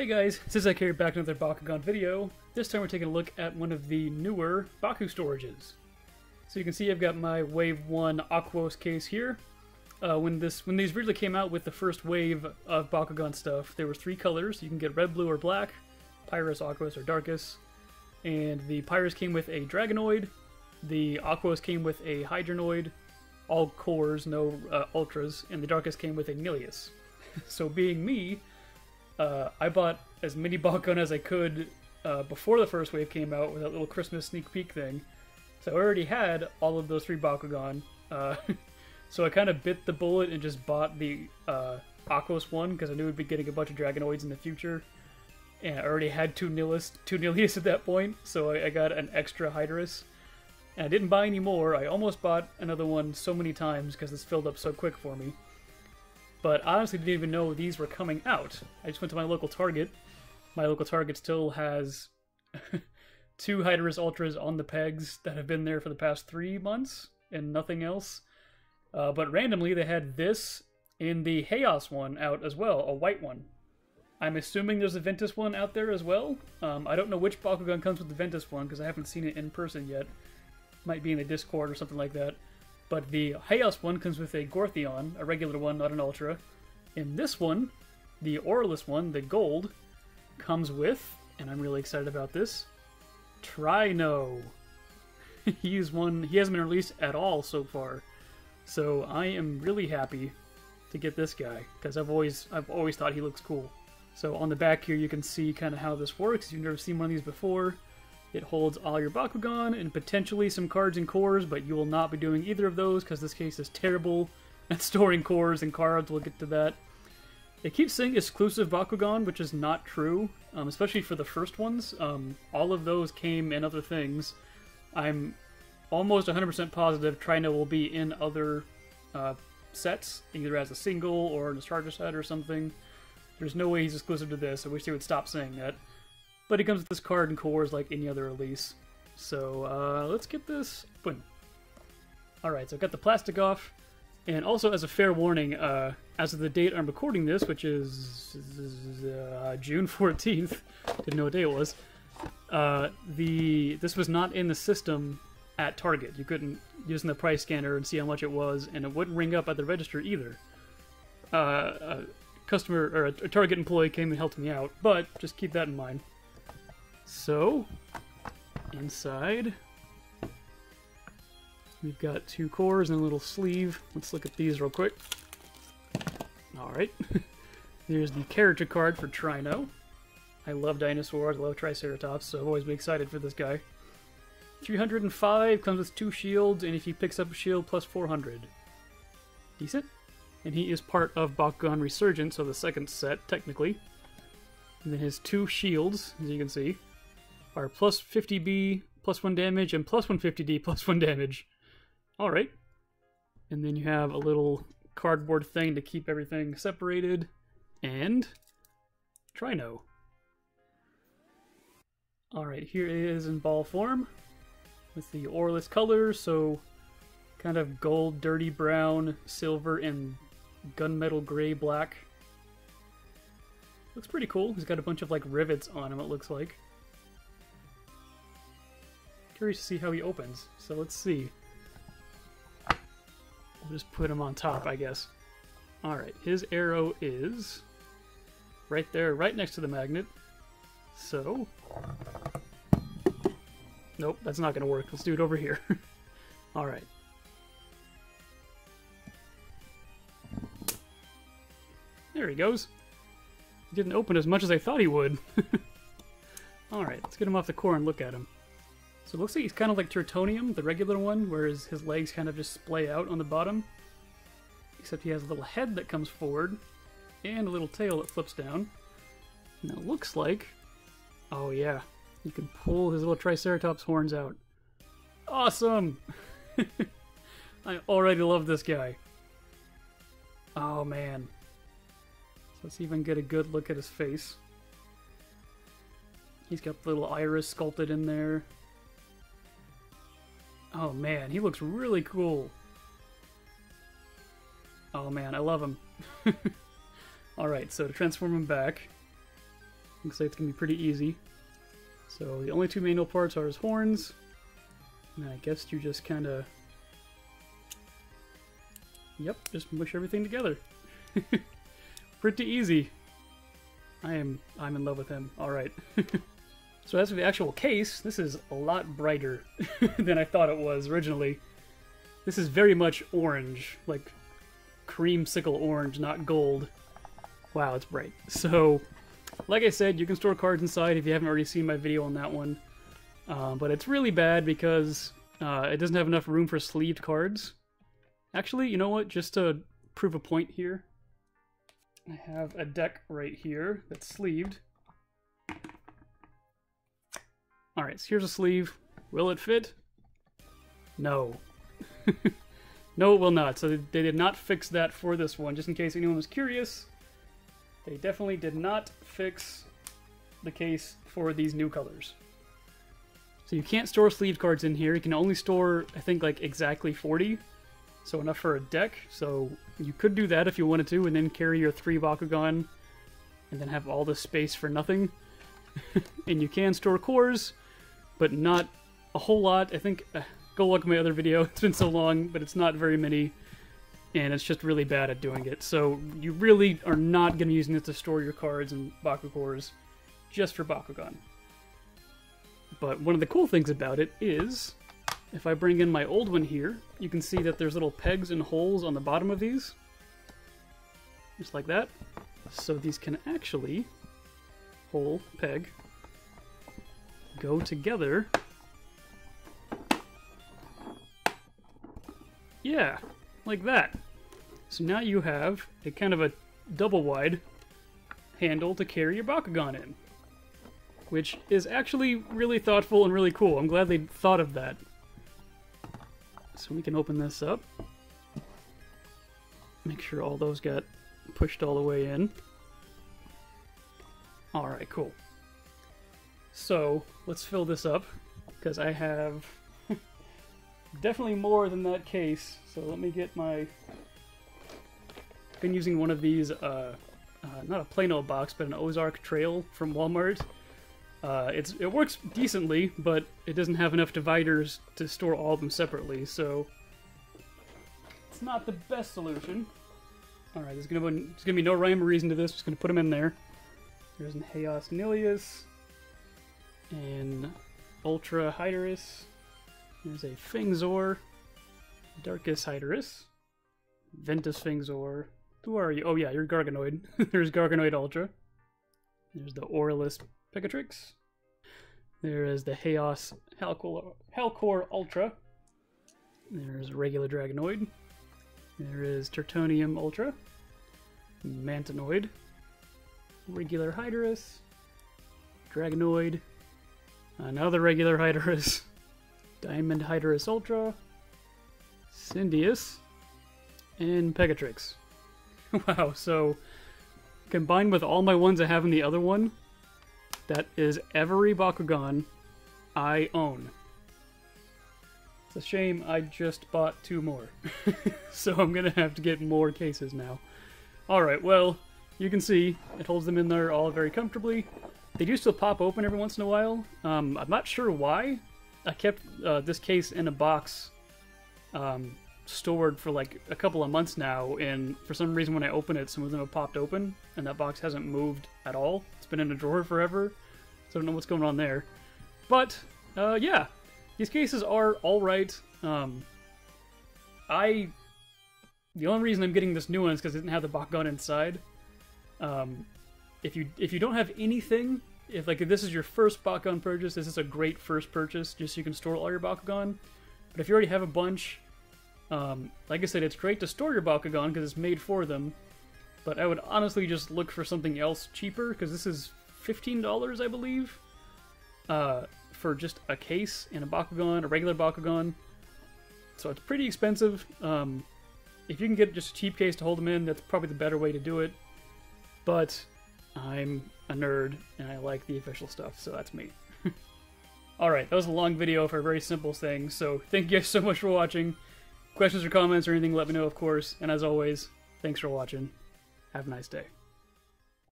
Hey guys, Zizek here, back with another Bakugan video. This time we're taking a look at one of the newer Baku-Stoarges. So you can see I've got my Wave 1 Aquos case here. When these originally came out with the first wave of Bakugan stuff, there were three colors. You can get red, blue, or black, Pyrus, Aquos, or Darkus. And the Pyrus came with a Dragonoid, the Aquos came with a Hydronoid, all cores, no ultras, and the Darkus came with a Nilius. So being me, I bought as many Bakugan as I could before the first wave came out with that little Christmas sneak peek thing. So I already had all of those three Bakugan. So I kind of bit the bullet and just bought the Aquos one because I knew we'd be getting a bunch of Dragonoids in the future. And I already had two Nilius at that point, so I got an extra Hydrus. And I didn't buy any more. I almost bought another one so many times because this filled up so quick for me. But I honestly didn't even know these were coming out. I just went to my local Target. My local Target still has two Hydrus Ultras on the pegs that have been there for the past 3 months and nothing else. But randomly they had this and the Chaos one out as well, a white one. I'm assuming there's a Ventus one out there as well. I don't know which Bakugan comes with the Ventus one because I haven't seen it in person yet. Might be in the Discord or something like that. But the Chaos one comes with a Gortheon, a regular one, not an Ultra. And this one, the Aurelus one, the gold, comes with, and I'm really excited about this, Trhyno. He hasn't been released at all so far. So I am really happy to get this guy, because I've always thought he looks cool. So on the back here you can see kind of how this works. You've never seen one of these before. It holds all your Bakugan and potentially some cards and cores, but you will not be doing either of those because this case is terrible at storing cores and cards. We'll get to that. It keeps saying exclusive Bakugan, which is not true, especially for the first ones. All of those came in other things. I'm almost 100% positive Trhyno will be in other sets, either as a single or in a starter set or something. There's no way he's exclusive to this. I wish they would stop saying that. But he comes with this card and cores like any other release. So let's get this open. Alright, so I've got the plastic off. And also as a fair warning, as of the date I'm recording this, which is June 14th, didn't know what day it was, this was not in the system at Target. You couldn't use the price scanner and see how much it was, and it wouldn't ring up at the register either. A customer, or a Target employee came and helped me out, but just keep that in mind. So, inside, we've got two cores and a little sleeve. Let's look at these real quick. Alright, there's the character card for Trhyno. I love dinosaurs, I love Triceratops, so I've always been excited for this guy. 305, comes with 2 shields, and if he picks up a shield, plus 400. Decent. And he is part of Bakugan Resurgence, so the second set, technically. And then his 2 shields, as you can see, are plus 50B, plus 1 damage, and plus 150D, plus 1 damage. Alright. And then you have a little cardboard thing to keep everything separated. And Trhyno. Alright, here it is in ball form. With the Aurelus colors, so kind of gold, dirty brown, silver, and gunmetal gray black. Looks pretty cool. He's got a bunch of like rivets on him, it looks like. Curious to see how he opens, so let's see. We'll just put him on top, I guess. Alright, his arrow is right there, right next to the magnet. So, nope, that's not going to work. Let's do it over here. Alright. There he goes. He didn't open as much as I thought he would. Alright, let's get him off the core and look at him. So it looks like he's kind of like Tertonium, the regular one, where his legs kind of just splay out on the bottom. Except he has a little head that comes forward, and a little tail that flips down. And it looks like... oh yeah, you can pull his little Triceratops horns out. Awesome! I already love this guy. Oh man. Let's see if I can get a good look at his face. He's got the little iris sculpted in there. Oh man, he looks really cool. Oh man, I love him. Alright, so to transform him back, Looks like it's going to be pretty easy. So the only two manual parts are his horns. And I guess you just kind of... Yep, just mush everything together. Pretty easy. I'm in love with him. Alright. So as for the actual case, this is a lot brighter than I thought it was originally. This is very much orange, like creamsicle orange, not gold. Wow, it's bright. So, like I said, you can store cards inside if you haven't already seen my video on that one. But it's really bad because it doesn't have enough room for sleeved cards. Actually, you know what? Just to prove a point here, I have a deck right here that's sleeved. Alright, so here's a sleeve. Will it fit? No. No, it will not. So they did not fix that for this one, just in case anyone was curious. They definitely did not fix the case for these new colors. So you can't store sleeved cards in here. You can only store, I think, like exactly 40. So enough for a deck. So you could do that if you wanted to, and then carry your 3 Bakugan, and then have all this space for nothing. And you can store cores, but not a whole lot. I think, go look at my other video. It's been so long, but it's not very many. And it's just really bad at doing it. So you really are not going to be using it to store your cards and Baku cores, just for Bakugan. But one of the cool things about it is, if I bring in my old one here, you can see that there's little pegs and holes on the bottom of these. Just like that. So these can actually, hole, peg, go together. Yeah, like that. So now you have a kind of a double wide handle to carry your Bakugan in, which is actually really thoughtful and really cool. I'm glad they thought of that. So we can open this up. Make sure all those got pushed all the way in. Alright, cool. So let's fill this up, because I have definitely more than that case. So let me get my... Been using one of these, not a plain old box, but an Ozark Trail from Walmart. It works decently, but it doesn't have enough dividers to store all of them separately, so it's not the best solution. Alright, there's gonna be no rhyme or reason to this, just gonna put them in there. There's an Chaos Nilius, and Ultra Hyderus. There's a Fingzor, Darkus Hyderus, Ventus Fingzor. Who are you? Oh yeah, you're Garganoid. There's Garganoid Ultra. There's the Aurelus Pegatrix. There is the Chaos Halcor Ultra. There's a regular Dragonoid. There is Tertonium Ultra. Mantanoid. Regular Hyderus. Dragonoid. Another regular Hyderus. Diamond Hyderus Ultra. Syndius. And Pegatrix. Wow, so combined with all my ones I have in the other one, that is every Bakugan I own. It's a shame I just bought 2 more. So I'm gonna have to get more cases now. Alright, well, you can see it holds them in there all very comfortably. They do still pop open every once in a while. I'm not sure why. I kept this case in a box stored for like a couple of months now, and for some reason when I open it, some of them have popped open, and that box hasn't moved at all. It's been in a drawer forever, so I don't know what's going on there. But, yeah, these cases are alright. The only reason I'm getting this new one is because it didn't have the Bakugan inside. If you don't have anything, if this is your first Bakugan purchase, this is a great first purchase, just so you can store all your Bakugan. But if you already have a bunch, like I said, it's great to store your Bakugan because it's made for them, but I would honestly just look for something else cheaper, because this is $15, I believe, for just a case and a Bakugan, a regular Bakugan. So it's pretty expensive. If you can get just a cheap case to hold them in, that's probably the better way to do it. But I'm a nerd, and I like the official stuff, so that's me. Alright, that was a long video for a very simple thing, so thank you guys so much for watching. Questions or comments or anything, let me know, of course. And as always, thanks for watching. Have a nice day.